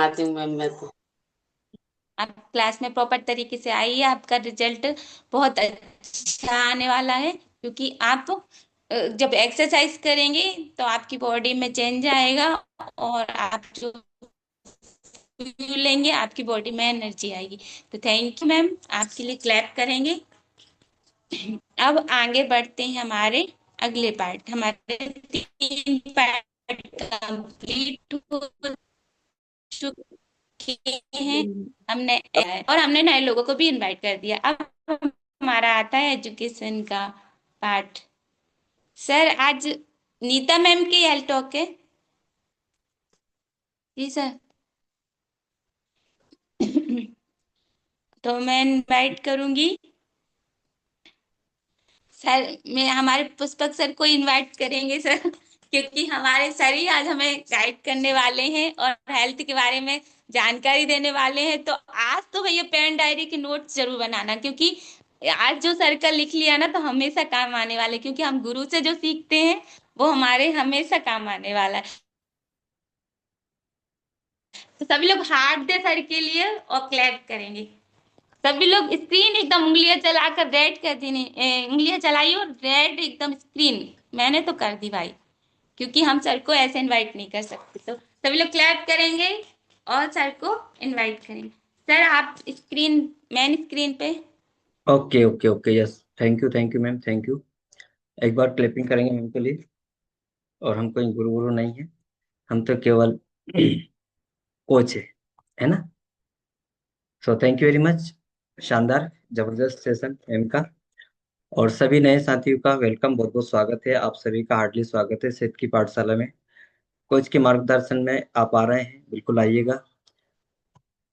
कमाती हूँ मैम मैं तो। आप क्लास में प्रॉपर तरीके से आइए, आपका रिजल्ट बहुत अच्छा आने वाला है। क्योंकि आप जब एक्सरसाइज करेंगे तो आपकी बॉडी में चेंज आएगा, और आप जो fuel लेंगे आपकी बॉडी में एनर्जी आएगी। तो थैंक यू मैम, आपके लिए क्लैप करेंगे। अब आगे बढ़ते हैं हमारे अगले पार्ट। हमारे 3 पार्ट कंप्लीट हो चुके हैं। हमने और हमने नए लोगों को भी इनवाइट कर दिया। अब हमारा आता है एजुकेशन का पार्ट। सर आज नीता मैम की हेल्थ टॉक है। जी सर। तो मैं इनवाइट करूंगी सर। मैं हमारे पुष्पक सर को इनवाइट करेंगे सर, क्योंकि हमारे सर ही आज हमें गाइड करने वाले हैं और हेल्थ के बारे में जानकारी देने वाले हैं। तो आज तो भैया पेन डायरी के नोट्स जरूर बनाना, क्योंकि आज जो सर का लिख लिया ना तो हमेशा काम आने वाले, क्योंकि हम गुरु से जो सीखते हैं वो हमारे हमेशा काम आने वाला है। तो सभी लोग हाथ दे सर के लिए और क्लैप करेंगे। सभी लोग स्क्रीन एकदम उंगलियां चलाकर रेड कर दी, उंगलियां चलाई और रेड एकदम स्क्रीन। मैंने तो कर दी भाई, क्योंकि हम सर को ऐसे इनवाइट नहीं कर सकते। तो सभी लोग क्लैप करेंगे और सर को इनवाइट करेंगे। सर आप स्क्रीन, मेन स्क्रीन पे। Okay okay okay, yes. Thank you ma'am, thank you. एक बार क्लिपिंग करेंगे मैम के लिए। और हम कोई गुरु गुरु नहीं है, हम तो केवल कोच है ना। सो थैंक यू वेरी मच। शानदार, जबरदस्त सेशन मैम का। और सभी नए साथियों का वेलकम, बहुत बहुत स्वागत है। आप सभी का हार्डली स्वागत है सेहत की पाठशाला में। कोच के मार्गदर्शन में आप आ रहे हैं, बिल्कुल आइएगा।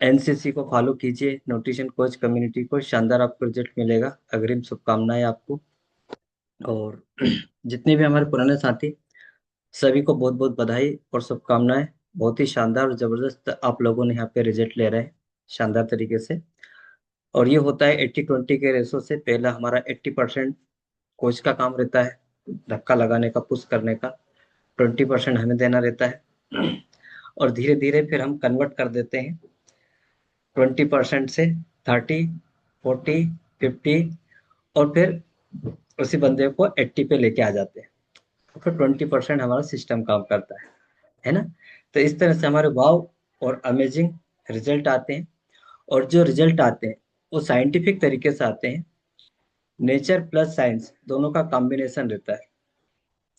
एनसीसी को फॉलो कीजिए, न्यूट्रिशन कोच कम्युनिटी को। शानदार आपको रिजल्ट मिलेगा, अग्रिम शुभकामनाएं आपको। और जितने भी हमारे पुराने साथी, सभी को बहुत बहुत बधाई और शुभकामनाएं। बहुत ही शानदार और जबरदस्त आप लोगों ने यहाँ पे रिजल्ट ले रहे हैं, शानदार तरीके से। और ये होता है 80-20 के रेशो से। पहला हमारा 80% कोच का काम रहता है, धक्का लगाने का, पुश करने का। 20% हमें देना रहता है। और धीरे धीरे फिर हम कन्वर्ट कर देते हैं 20% से 30, 40, 50, और फिर उसी बंदे को 80 पे लेके आ जाते हैं। तो फिर 20% हमारा सिस्टम काम करता है ना। तो इस तरह से हमारे वाव और अमेजिंग रिजल्ट आते हैं। और जो रिजल्ट आते हैं वो साइंटिफिक तरीके से आते हैं। नेचर प्लस साइंस दोनों का कॉम्बिनेशन रहता है।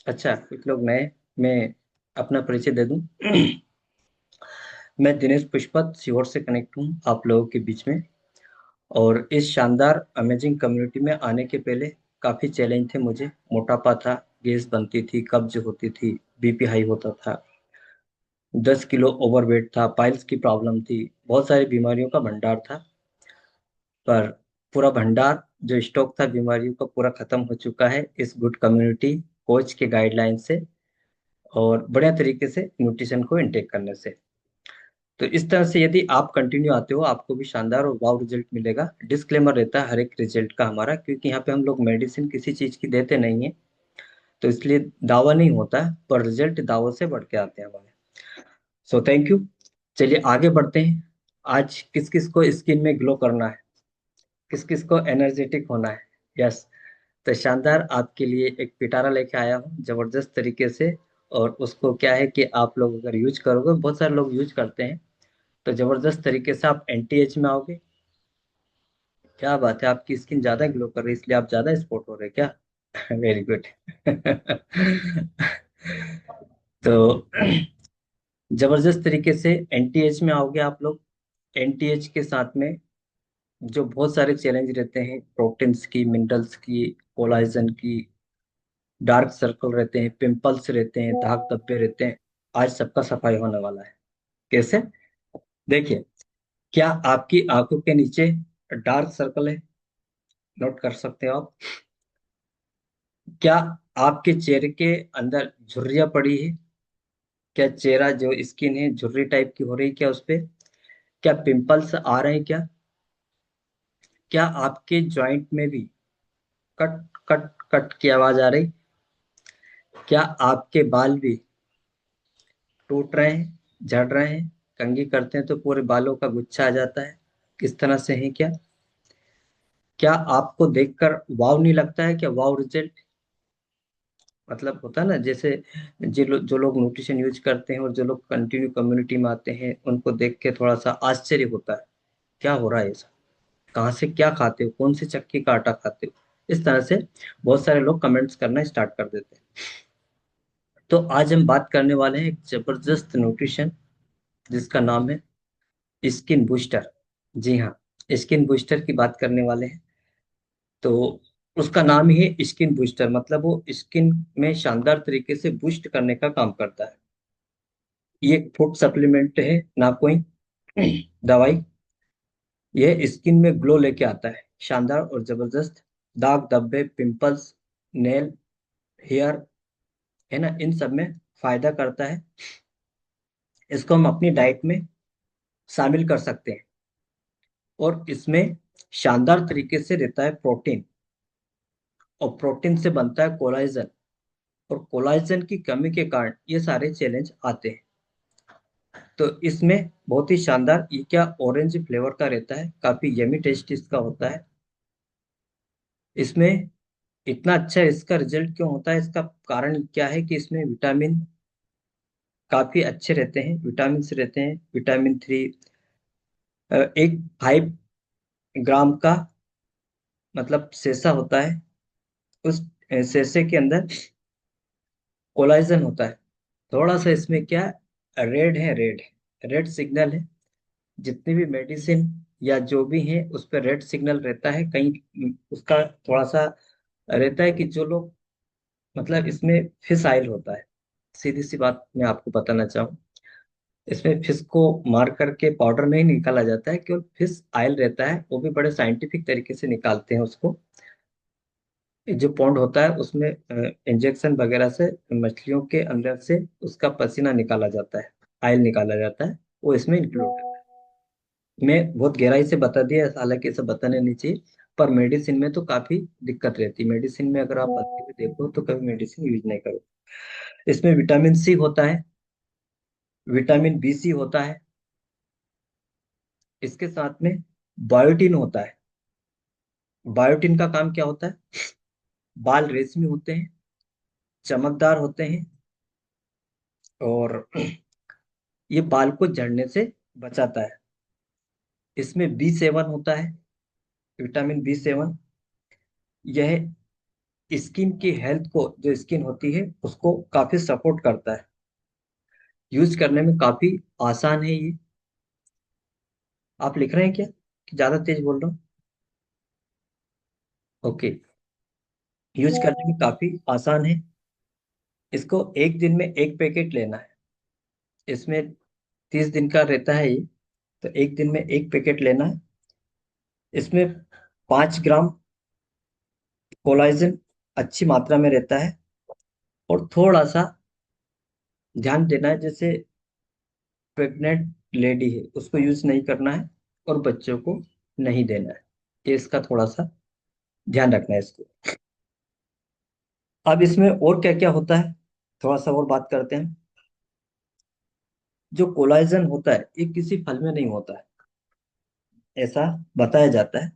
अच्छा, कुछ लोग नए, मैं अपना परिचय दे दूं। मैं दिनेश पुष्पत सीहोर से कनेक्ट हूँ आप लोगों के बीच में। और इस शानदार अमेजिंग कम्युनिटी में आने के पहले काफ़ी चैलेंज थे मुझे। मोटापा था, गैस बनती थी, कब्ज होती थी, बीपी हाई होता था, 10 किलो ओवरवेट था, पाइल्स की प्रॉब्लम थी, बहुत सारी बीमारियों का भंडार था। पर पूरा भंडार जो स्टॉक था बीमारियों का पूरा खत्म हो चुका है इस गुड कम्युनिटी कोच के गाइडलाइन से, और बढ़िया तरीके से न्यूट्रिशन को इनटेक करने से। तो इस तरह से यदि आप कंटिन्यू आते हो आपको भी शानदार और वाव रिजल्ट मिलेगा। डिस्क्लेमर रहता है हर एक रिजल्ट का हमारा, क्योंकि यहाँ पे हम लोग मेडिसिन किसी चीज की देते नहीं है। तो इसलिए दावा नहीं होता है, पर रिजल्ट दावों से बढ़ के आते हैं हमारे। सो थैंक यू। चलिए आगे बढ़ते हैं। आज किस किस को स्किन में ग्लो करना है, किस किस को एनर्जेटिक होना है। यस। तो शानदार आपके लिए एक पिटारा लेके आया हूँ जबरदस्त तरीके से। और उसको क्या है कि आप लोग अगर यूज करोगे, बहुत सारे लोग यूज करते हैं, तो जबरदस्त तरीके से आप एंटी एज में आओगे। क्या बात है, आपकी स्किन ज्यादा ग्लो कर रही है, इसलिए आप ज्यादा स्पॉट हो रहे हैं क्या? Very good. तो जबरदस्त तरीके से एंटी एज में आओगे आप लोग। एंटी एज के साथ में जो बहुत सारे चैलेंज रहते हैं, प्रोटीन्स की, मिनरल्स की, कोलाजन की, डार्क सर्कल रहते हैं, पिंपल्स रहते हैं, दाग धब्बे रहते हैं, आज सबका सफाई होने वाला है। कैसे? देखिए, क्या आपकी आंखों के नीचे डार्क सर्कल है? नोट कर सकते हो आप। क्या आपके चेहरे के अंदर झुर्रियां पड़ी है? क्या चेहरा जो स्किन है झुर्री टाइप की हो रही है क्या उस पे? क्या पिंपल्स आ रहे हैं क्या? क्या आपके जॉइंट में भी कट कट कट की आवाज आ रही? क्या आपके बाल भी टूट रहे हैं, झड़ रहे हैं, कंघी करते हैं तो पूरे बालों का गुच्छा आ जाता है। किस तरह से है क्या? क्या आपको देखकर वाव नहीं लगता है? क्या वाव रिजल्ट मतलब होता है ना, जैसे जो लोग न्यूट्रिशन यूज करते हैं और जो लोग कंटिन्यू कम्युनिटी में आते हैं, उनको देख के थोड़ा सा आश्चर्य होता है, क्या हो रहा है ऐसा, कहाँ से क्या खाते हो, कौन से चक्की का आटा खाते हो। इस तरह से बहुत सारे लोग कमेंट्स करना स्टार्ट कर देते हैं। तो आज हम बात करने वाले हैं एक जबरदस्त न्यूट्रिशन जिसका नाम है स्किन बूस्टर। जी हाँ, स्किन बूस्टर की बात करने वाले हैं। तो उसका नाम ही है स्किन बूस्टर, मतलब वो स्किन में शानदार तरीके से बूस्ट करने का काम करता है। ये एक फूड सप्लीमेंट है, ना कोई दवाई। यह स्किन में ग्लो लेके आता है, शानदार और जबरदस्त। दाग धब्बे, पिंपल्स, नेल, हेयर, है ना, इन सब में फायदा करता है। इसको हम अपनी डाइट में शामिल कर सकते हैं। और इसमें शानदार तरीके से रहता है प्रोटीन, और प्रोटीन से बनता है कोलाजन, और कोलाजन की कमी के कारण ये सारे चैलेंज आते हैं। तो इसमें बहुत ही शानदार, ये क्या ऑरेंज फ्लेवर का रहता है, काफी यमी टेस्ट इसका होता है। इसमें इतना अच्छा इसका रिजल्ट क्यों होता है, इसका कारण क्या है कि इसमें विटामिन काफी अच्छे रहते हैं, विटामिन से रहते हैं, विटामिन 3। एक 5 ग्राम का मतलब सेसा होता है, उस सेसे के अंदर कोलाजन होता है। थोड़ा सा इसमें क्या रेड है, रेड सिग्नल है। जितनी भी मेडिसिन या जो भी है उस पर रेड सिग्नल रहता है कहीं, उसका थोड़ा सा रहता है कि जो लोग, मतलब इसमें फिश ऑयल होता है। सीधी सी बात मैं आपको बताना चाहूँ, इसमें फिश को मार करके पाउडर नहीं निकाला जाता है, केवल फिश ऑयल रहता है, वो भी बड़े साइंटिफिक तरीके से निकालते हैं उसको। जो पॉन्ड होता है उसमें इंजेक्शन वगैरह से मछलियों के अंदर से उसका पसीना निकाला जाता है, ऑयल निकाला जाता है, वो इसमें इंक्लूड है। मैं बहुत गहराई से बता दिया, हालांकि इसे बताने नहीं चाहिए। पर मेडिसिन में तो काफी दिक्कत रहती है, मेडिसिन में अगर आप बच्चे भी देखो तो कभी मेडिसिन यूज नहीं करो। इसमें विटामिन C होता है, विटामिन B C होता है, इसके साथ में बायोटीन होता है। बायोटीन का काम क्या होता है? बाल रेशमी होते हैं, चमकदार होते हैं, और ये बाल को झड़ने से बचाता है। इसमें B7 होता है, विटामिन B7। यह स्किन की हेल्थ को, जो स्किन होती है उसको काफी सपोर्ट करता है। यूज करने में काफी आसान है ये। आप लिख रहे हैं क्या कि ज्यादा तेज बोल रहा हूँ? ओके। यूज करने में काफी आसान है। इसको एक दिन में एक पैकेट लेना है। इसमें 30 दिन का रहता है ये, तो एक दिन में एक पैकेट लेना है। इसमें 5 ग्राम कोलाजन अच्छी मात्रा में रहता है। और थोड़ा सा ध्यान देना है, जैसे प्रेग्नेंट लेडी है उसको यूज नहीं करना है, और बच्चों को नहीं देना है। ये इसका थोड़ा सा ध्यान रखना है इसको। अब इसमें और क्या क्या होता है, थोड़ा सा और बात करते हैं। जो कोलाजन होता है ये किसी फल में नहीं होता है, ऐसा बताया जाता है।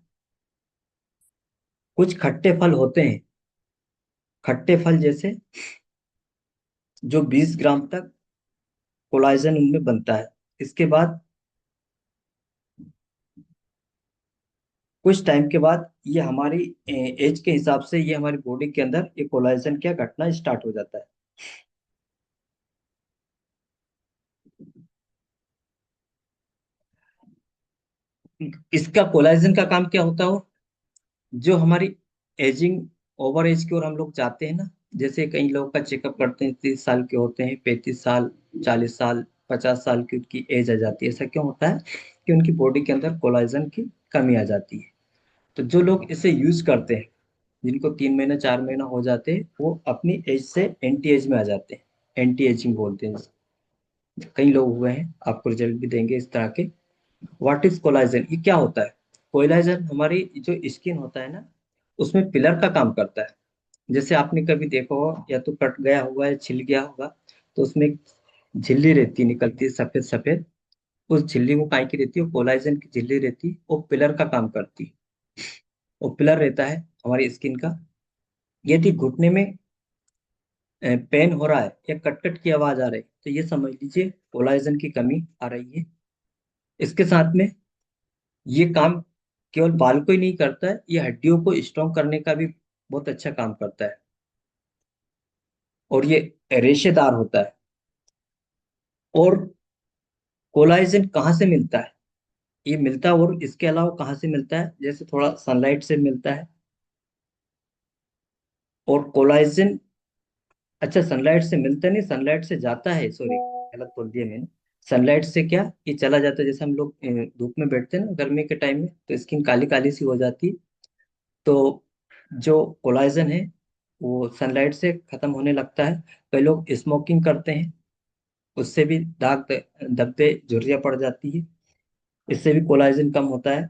कुछ खट्टे फल होते हैं, खट्टे फल जैसे, जो 20 ग्राम तक कोलाजन उनमें बनता है। इसके बाद कुछ टाइम के बाद ये हमारी एज के हिसाब से ये हमारी बॉडी के अंदर ये कोलाजन क्या घटना स्टार्ट हो जाता है। इसका कोलाजन का काम क्या होता हो, जो हमारी एजिंग, ओवर एज की ओर हम लोग जाते हैं ना, जैसे कई लोगों का चेकअप करते हैं, 30 साल के होते हैं, 35 साल, 40 साल, 50 साल की उनकी एज आ जाती है। ऐसा क्यों होता है? कि उनकी बॉडी के अंदर कोलाजन की कमी आ जाती है। तो जो लोग इसे यूज करते हैं, जिनको 3 महीना 4 महीना हो जाते हैं, वो अपनी एज से एंटी एज में आ जाते हैं, एंटी एजिंग बोलते हैं। कई लोग हुए हैं, आपको रिजल्ट भी देंगे इस तरह के। व्हाट इज कोलाजन, ये क्या होता है? कोलाजन हमारी जो स्किन होता है ना, उसमें पिलर का काम करता है। जैसे आपने कभी देखा हो, या तो कट गया हुआ है, छिल गया होगा, तो उसमें एक झिल्ली रहती है, निकलती है सफेद सफेद, उस झिल्ली वो काय की रहती है, कोलाजन की झिल्ली रहती है, वो पिलर का काम करती है। वो पिलर रहता है हमारी स्किन का। यदि घुटने में पेन हो रहा है या कटकट की आवाज आ रही है, तो ये समझ लीजिए कोलाजन की कमी आ रही है। इसके साथ में ये काम केवल बाल को ही नहीं करता है, ये हड्डियों को स्ट्रॉन्ग करने का भी बहुत अच्छा काम करता है। और ये रेशेदार होता है। और कोलाजन कहाँ से मिलता है? ये मिलता है, और इसके अलावा कहाँ से मिलता है, जैसे थोड़ा सनलाइट से मिलता है। और कोलाजन, अच्छा सनलाइट से मिलता नहीं, सनलाइट से जाता है, सॉरी गलत बोल दिया मैंने। सनलाइट से क्या, ये चला जाता है, जैसे हम लोग धूप में बैठते हैं ना गर्मी के टाइम में, तो स्किन काली काली सी हो जाती है। तो जो कोलाजन है वो सनलाइट से खत्म होने लगता है। कई लोग स्मोकिंग करते हैं, उससे भी दाग धब्बे झुर्रियाँ पड़ जाती है, इससे भी कोलाजन कम होता है।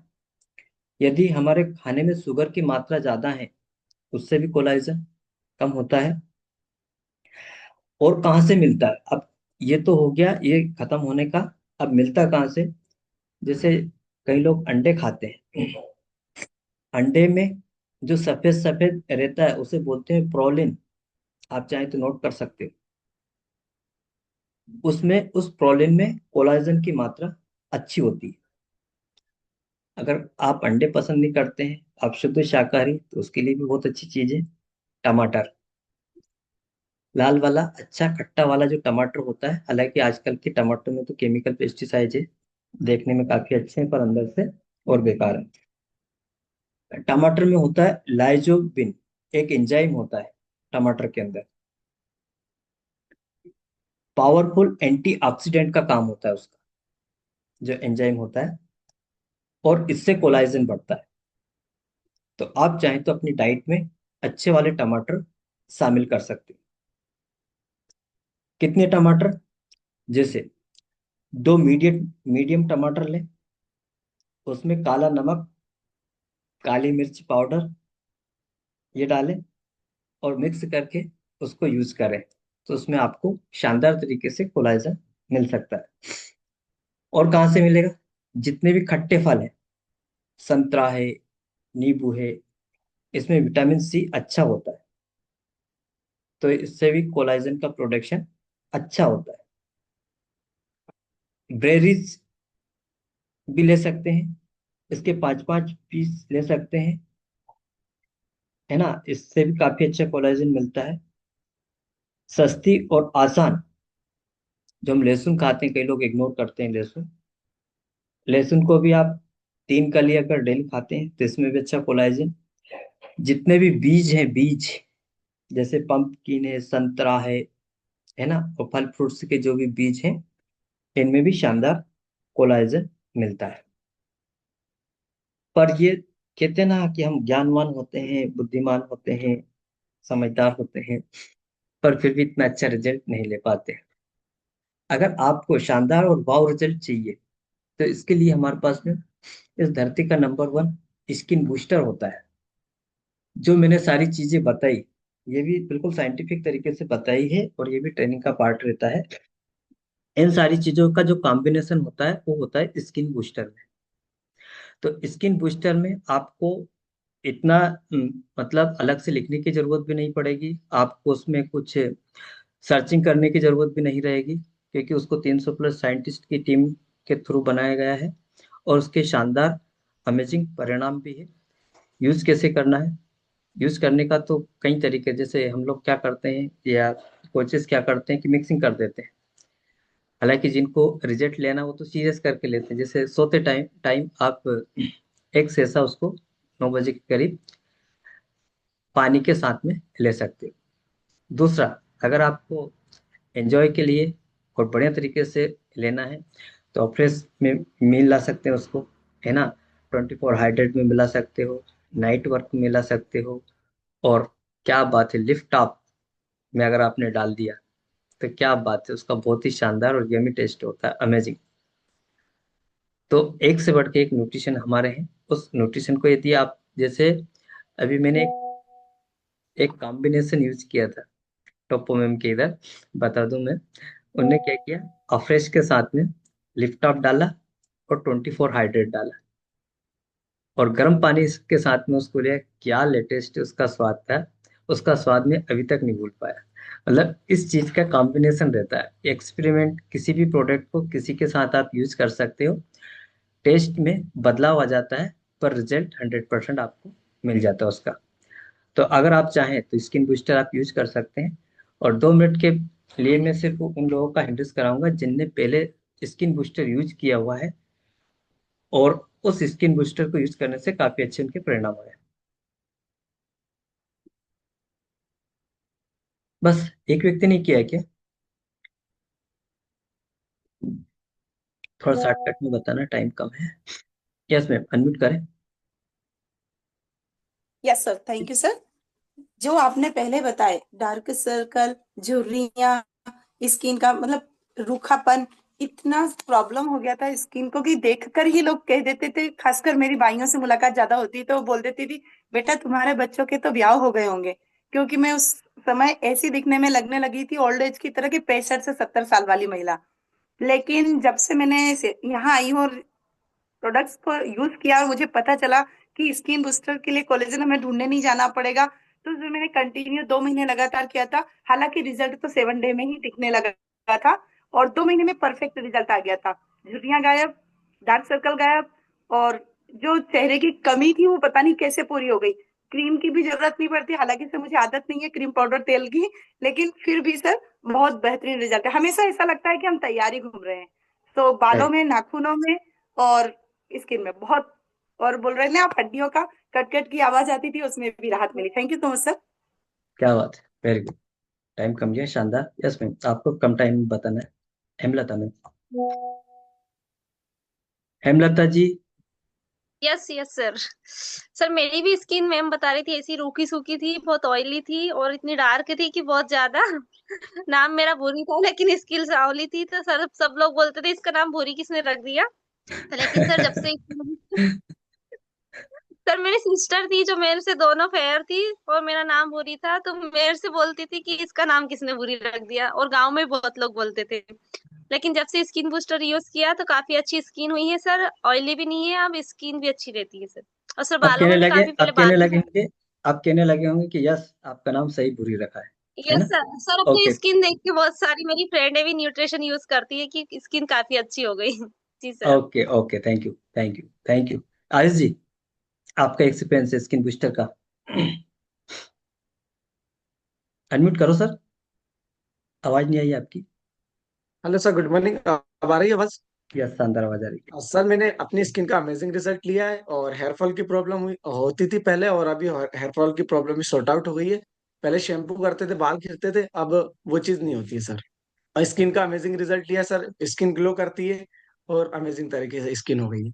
यदि हमारे खाने में शुगर की मात्रा ज्यादा है, उससे भी कोलाजन कम होता है। और कहाँ से मिलता है अब, ये तो हो गया ये खत्म होने का। अब मिलता कहाँ से? जैसे कई लोग अंडे खाते हैं, अंडे में जो सफेद सफेद रहता है उसे बोलते हैं प्रोलिन। आप चाहें तो नोट कर सकते हो। उसमें उस प्रोलिन में कोलाजन की मात्रा अच्छी होती है। अगर आप अंडे पसंद नहीं करते हैं, आप शुद्ध शाकाहारी, तो उसके लिए भी बहुत अच्छी चीज है टमाटर। लाल वाला अच्छा खट्टा वाला जो टमाटर होता है, हालांकि आजकल के टमाटर में तो केमिकल पेस्टिसाइड है, देखने में काफी अच्छे हैं पर अंदर से और बेकार है। टमाटर में होता है लाइजोबिन, एक एंजाइम होता है टमाटर के अंदर, पावरफुल एंटीऑक्सीडेंट का काम होता है उसका, जो एंजाइम होता है। और इससे कोलाजन बढ़ता है। तो आप चाहें तो अपनी डाइट में अच्छे वाले टमाटर शामिल कर सकते हैं। कितने टमाटर? जैसे दो मीडियम मीडियम टमाटर लें, उसमें काला नमक, काली मिर्च पाउडर ये डालें, और मिक्स करके उसको यूज करें, तो उसमें आपको शानदार तरीके से कोलाजन मिल सकता है। और कहाँ से मिलेगा? जितने भी खट्टे फल हैं, संतरा है, नींबू है, इसमें विटामिन सी अच्छा होता है, तो इससे भी कोलाजन का प्रोडक्शन अच्छा होता है। बेरीज भी ले सकते हैं, इसके 5-5 पीस ले सकते हैं, है ना, इससे भी काफी अच्छा कोलाजन मिलता है। सस्ती और आसान, जो हम लहसुन खाते हैं, कई लोग इग्नोर करते हैं लहसुन, लहसुन को भी आप 3 कली अगर डेली खाते हैं तो इसमें भी अच्छा कोलाजन। जितने भी बीज हैं, बीज जैसे पंपकिन है, संतरा है ना, और फल फ्रूट्स के जो भी बीज हैं, इनमें भी शानदार कोलाजन मिलता है। पर ये कहते हैं ना कि हम ज्ञानवान होते हैं, बुद्धिमान होते हैं, समझदार होते हैं, पर फिर भी इतना अच्छा रिजल्ट नहीं ले पाते। अगर आपको शानदार और वाव रिजल्ट चाहिए, तो इसके लिए हमारे पास में इस धरती का नंबर 1 स्किन बूस्टर होता है। जो मैंने सारी चीजें बताई, ये भी बिल्कुल साइंटिफिक तरीके से बताई है, और ये भी ट्रेनिंग का पार्ट रहता है। इन सारी चीजों का जो कॉम्बिनेशन होता है वो होता है स्किन बूस्टर में। तो स्किन बूस्टर में आपको इतना मतलब अलग से लिखने की जरूरत भी नहीं पड़ेगी, आपको उसमें कुछ सर्चिंग करने की जरूरत भी नहीं रहेगी, क्योंकि उसको 300 प्लस साइंटिस्ट की टीम के थ्रू बनाया गया है, और उसके शानदार अमेजिंग परिणाम भी है। यूज कैसे करना है? यूज करने का तो कई तरीके, जैसे हम लोग क्या करते हैं या कोचेस क्या करते हैं कि मिक्सिंग कर देते हैं। हालांकि जिनको रिजल्ट लेना वो तो सीरियस करके लेते हैं, जैसे सोते टाइम टाइम आप एक सेसा उसको 9 बजे के करीब पानी के साथ में ले सकते हो। दूसरा, अगर आपको एंजॉय के लिए और बढ़िया तरीके से लेना है, तो फ्रेश में मील ला सकते हैं उसको, है ना, 24 हाइड्रेट में मिला सकते हो, नाइट वर्क में मिला सकते हो। और क्या बात है, लिफ्ट अप में अगर आपने डाल दिया, तो क्या बात है, उसका बहुत ही शानदार और यमी टेस्ट होता है, अमेजिंग। तो एक से बढ़ के एक न्यूट्रिशन हमारे हैं। उस न्यूट्रिशन को यदि आप, जैसे अभी मैंने एक कॉम्बिनेशन यूज किया था टोपोमेम के इधर, बता दूं मैं, उनने क्या किया, अफ्रेश के साथ में लिफ्ट ऑफ डाला और 24 हाइड्रेट डाला और गर्म पानी के साथ में उसको लिया, क्या लेटेस्ट उसका स्वाद था। उसका स्वाद मैं अभी तक नहीं भूल पाया। मतलब इस चीज का कॉम्बिनेशन रहता है, एक्सपेरिमेंट, किसी भी प्रोडक्ट को किसी के साथ आप यूज कर सकते हो, टेस्ट में बदलाव आ जाता है, पर रिजल्ट 100% आपको मिल जाता है उसका। तो अगर आप चाहें तो स्किन बूस्टर आप यूज कर सकते हैं। और 2 मिनट के लिए मैं सिर्फ उन लोगों का हिंट्स कराऊंगा जिनने पहले स्किन बूस्टर यूज किया हुआ है और उस स्किन बूस्टर को यूज करने से काफी अच्छे उनके परिणाम आए। बस एक व्यक्ति ने किया है क्या? थोड़ा शॉर्टकट में बताना, टाइम कम है। यस मैम, अनम्यूट करें। Yes sir, thank you sir. जो आपने पहले बताए, डार्क सर्कल, झुर्रियां, स्किन का मतलब रूखापन, इतना प्रॉब्लम हो गया था स्किन को कि देखकर ही लोग कह देते थे, खासकर मेरी भाइयों से मुलाकात ज्यादा होती तो वो बोल देती थी, बेटा तुम्हारे बच्चों के तो ब्याह हो गए होंगे। क्योंकि मैं उस समय ऐसी दिखने में लगने लगी थी, ओल्ड एज की तरह की, 65 से 70 साल वाली महिला। लेकिन जब से मैंने यहाँ आई हूँ और प्रोडक्ट्स को यूज किया और मुझे पता चला कि स्किन बूस्टर के लिए कोलेजन हमें ढूंढने नहीं जाना पड़ेगा, तो जो मैंने कंटिन्यू 2 महीने लगातार किया था, हालांकि रिजल्ट तो 7 डे में ही दिखने लगा था और 2 महीने में परफेक्ट रिजल्ट आ गया था। झुर्रियां गायब, डार्क सर्कल गायब, और जो चेहरे की कमी थी वो पता नहीं कैसे पूरी हो गई। क्रीम की भी जरूरत नहीं पड़ती, हालांकि सर मुझे आदत नहीं है क्रीम पाउडर तेल की, लेकिन फिर भी सर बहुत बेहतरीन रिजल्ट है। हमेशा ऐसा लगता है कि हम तैयारी घूम रहे हैं। तो बालों राइट। में, नाखूनों में और स्किन में बहुत, और बोल रहे थे आप हड्डियों का कट कट की आवाज आती थी, उसमें भी राहत मिली। Thank you so much sir. क्या बात है, वेरी गुड। टाइम कम गया, शानदार। यस मैम, आपको कम टाइम में बताना है। Hemlata ma'am. Hemlata ji. Yes yes sir. Sir मेरी भी स्किन मैम बता रही थी ऐसी रूखी सूखी थी, बहुत ऑयली थी और इतनी डार्क थी कि बहुत ज्यादा। नाम मेरा भूरी था लेकिन स्किन सांवली थी, तो सर सब लोग बोलते थे इसका नाम भूरी किसने रख दिया। तो लेकिन सर जब से सर मेरी सिस्टर थी जो मेरे से दोनों फेयर थी और मेरा नाम भूरी था, तो मेरे से बोलती थी कि इसका नाम किसने भूरी रख दिया, और गांव में बहुत लोग बोलते थे। लेकिन जब से स्किन बूस्टर यूज किया तो काफी अच्छी स्किन हुई है सर, ऑयली भी नहीं है, अब स्किन भी अच्छी रहती है सर। और सर अब बालों कहने में भी लगे, काफी, पहले अब कहने बाल भी लगे होंगे, अब कहने लगे होंगे कि यस आपका नाम सही बुरी रखा है यस ना? सर। सर अपनी ओके। स्किन देख के बहुत सारी मेरी फ्रेंडें भी न्यूट्रिशन यूज करती है कि स्किन काफी अच्छी हो गई। जी sir. Okay okay, thank you thank you thank you. Ayush ji, आपका एक्सपीरियंस है स्किन बूस्टर का। अनम्यूट करो सर, आवाज नहीं आई आपकी। Hello sir, good morning. अब आ रही है बस। यस, शानदार आवाज आ रही है। सर मैंने अपनी स्किन का अमेजिंग रिजल्ट लिया है और हेयर फॉल की प्रॉब्लम हुई होती थी पहले, और अभी हेयर फॉल की प्रॉब्लम भी सॉर्ट आउट हो गई है। पहले शैम्पू करते थे, बाल खींचते थे, अब वो चीज़ नहीं होती है सर। और स्किन का अमेजिंग रिजल्ट लिया सर, स्किन ग्लो करती है और अमेजिंग तरीके से स्किन हो गई है।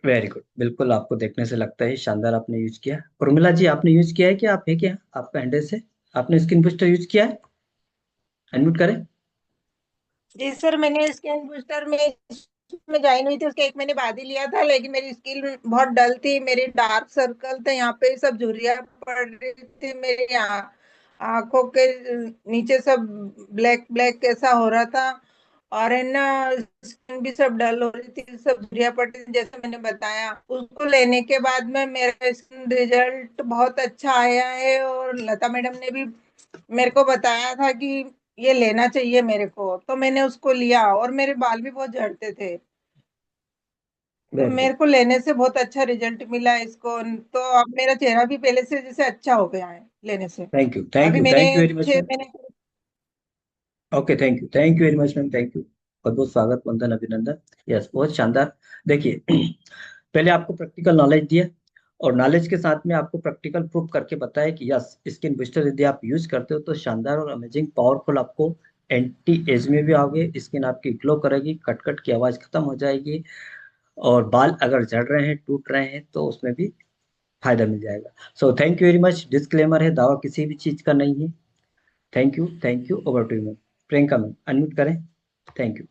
वेरी गुड, बिल्कुल आपको देखने से लगता है शानदार आपने यूज किया। उर्मिला जी, आपने यूज किया है क्या? आप है क्या आपका हैंडल से? आपने स्किन बूस्टर यूज किया है? अनम्यूट करें। जी सर, मैंने स्किन बूस्टर में ज्वाइन हुई थी, उसके 1 महीने बाद ही लिया था, लेकिन मेरी स्किन बहुत डल थी, मेरी डार्क सर्कल थे, यहाँ पे सब झुर्रियाँ पड़ रही थी, मेरी आंखों के नीचे सब ब्लैक ब्लैक कैसा हो रहा था, और है ना स्किन भी सब डल हो रही थी, सब झुर्रियाँ पड़ रही थी जैसे मैंने बताया। उसको लेने के बाद में मेरा स्किन रिजल्ट बहुत अच्छा आया है, और लता मैडम ने भी मेरे को बताया था कि ये लेना चाहिए मेरे को, तो मैंने उसको लिया और मेरे बाल भी बहुत झड़ते थे, तो वेरी गुड। मेरे को लेने से बहुत अच्छा रिजल्ट मिला इसको। तो अब मेरा चेहरा भी पहले से जैसे अच्छा हो गया है लेने से। थैंक यू थैंक अभी यू मैंने थैंक यू वेरी मच छह मैम। महीने okay, thank you very much ma'am, thank you. बहुत बहुत स्वागत, वंदन, अभिनंदन। यस, बहुत शानदार। देखिए, पहले आपको प्रैक्टिकल नॉलेज दिया और नॉलेज के साथ में आपको प्रैक्टिकल प्रूफ करके बताया कि यस स्किन बूस्टर यदि आप यूज करते हो तो शानदार और अमेजिंग पावरफुल आपको एंटी एज में भी आओगे, स्किन आपकी ग्लो करेगी, कट कट की आवाज खत्म हो जाएगी, और बाल अगर झड़ रहे हैं, टूट रहे हैं, तो उसमें भी फायदा मिल जाएगा। So thank you very much. Disclaimer है, दावा किसी भी चीज का नहीं है। Thank you, over to you ma'am. Priyanka ma'am, unmute करें। Thank you.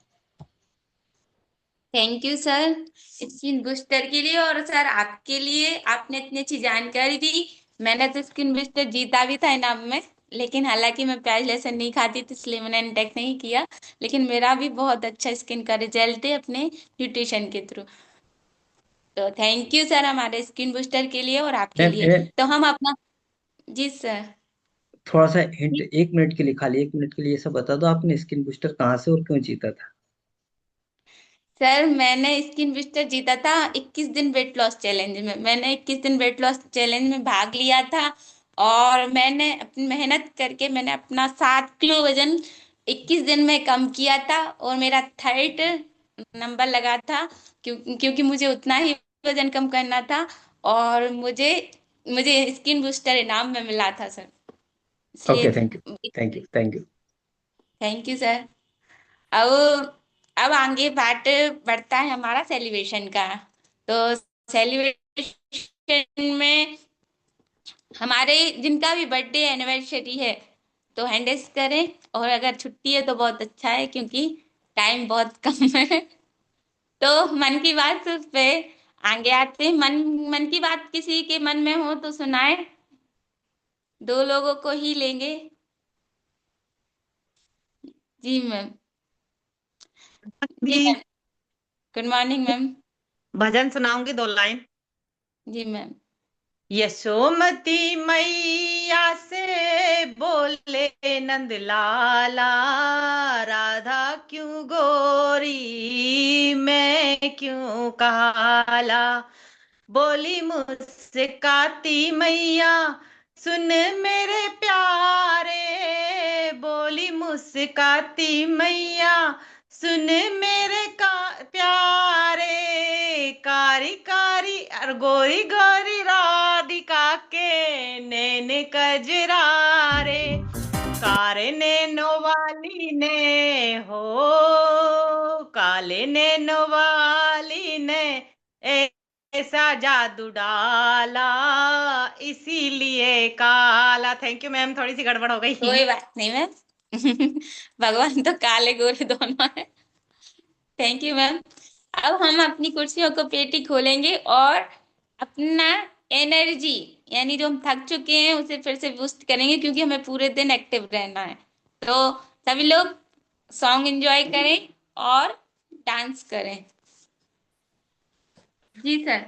Thank you sir skin booster के लिए, और सर आपके लिए, आपने इतनी अच्छी जानकारी दी। मैंने तो स्किन बूस्टर जीता भी था इनाम में। लेकिन हालांकि मैं प्याज लहसुन नहीं खाती थी, इसलिए मैंने इंटेक नहीं किया। लेकिन मेरा भी बहुत अच्छा स्किन का रिजल्ट है अपने न्यूट्रिशन के थ्रू। तो थैंक यू सर हमारे स्किन बूस्टर के लिए और आपके मैम लिए। तो हम अपना। जी सर। थोड़ा सा हिंट, 1 मिनट के लिए, खाली 1 मिनट के लिए ये सब बता दो, आपने स्किन बूस्टर कहाँ से और क्यों जीता था? सर मैंने स्किन बूस्टर जीता था 21 दिन वेट लॉस चैलेंज में। मैंने 21 दिन वेट लॉस चैलेंज में भाग लिया था, और मैंने अपनी मेहनत करके मैंने अपना 7 किलो वजन 21 दिन में कम किया था, और मेरा थर्ड नंबर लगा था। क्योंकि मुझे उतना ही वजन कम करना था, और मुझे मुझे स्किन बूस्टर इनाम में मिला था सर, इसलिए। Okay, thank you, thank you, thank you. Thank you sir. अब अब आगे पार्ट बढ़ता है हमारा सेलिब्रेशन का। तो सेलिब्रेशन में हमारे जिनका भी बर्थडे एनिवर्सरी है तो हैंडल्स करें, और अगर छुट्टी है तो बहुत अच्छा है, क्योंकि टाइम बहुत कम है। तो मन की बात पे आगे आते हैं। मन मन की बात किसी के मन में हो तो सुनाए। 2 लोगों को ही लेंगे। जी मैम। जी जी, मैम। Good morning ma'am. भजन सुनाऊंगी 2 लाइन। जी मैम। यशोमती मैया से बोले नंद लाला, राधा क्यों गोरी मैं क्यों काला। बोली मुझसे काती मैया सुन मेरे प्यारे, बोली मुझसे काती मैया सुन मेरे का प्यारे। कारी कारी और गोरी गोरी राधिका के नैन कजरारे, कारे नैनो वाली ने हो, काले नैनो वाली ने ऐसा जादू डाला, इसीलिए काला। थैंक यू मैम, थोड़ी सी गड़बड़ हो गई। कोई बात नहीं मैम। भगवान तो काले गोरे दोनों है। Thank you ma'am. अब हम अपनी कुर्सियों को पेटी खोलेंगे, और अपना एनर्जी, यानी जो हम थक चुके हैं उसे फिर से बूस्ट करेंगे, क्योंकि हमें पूरे दिन एक्टिव रहना है। तो सभी लोग सॉन्ग एंजॉय करें और डांस करें। जी सर।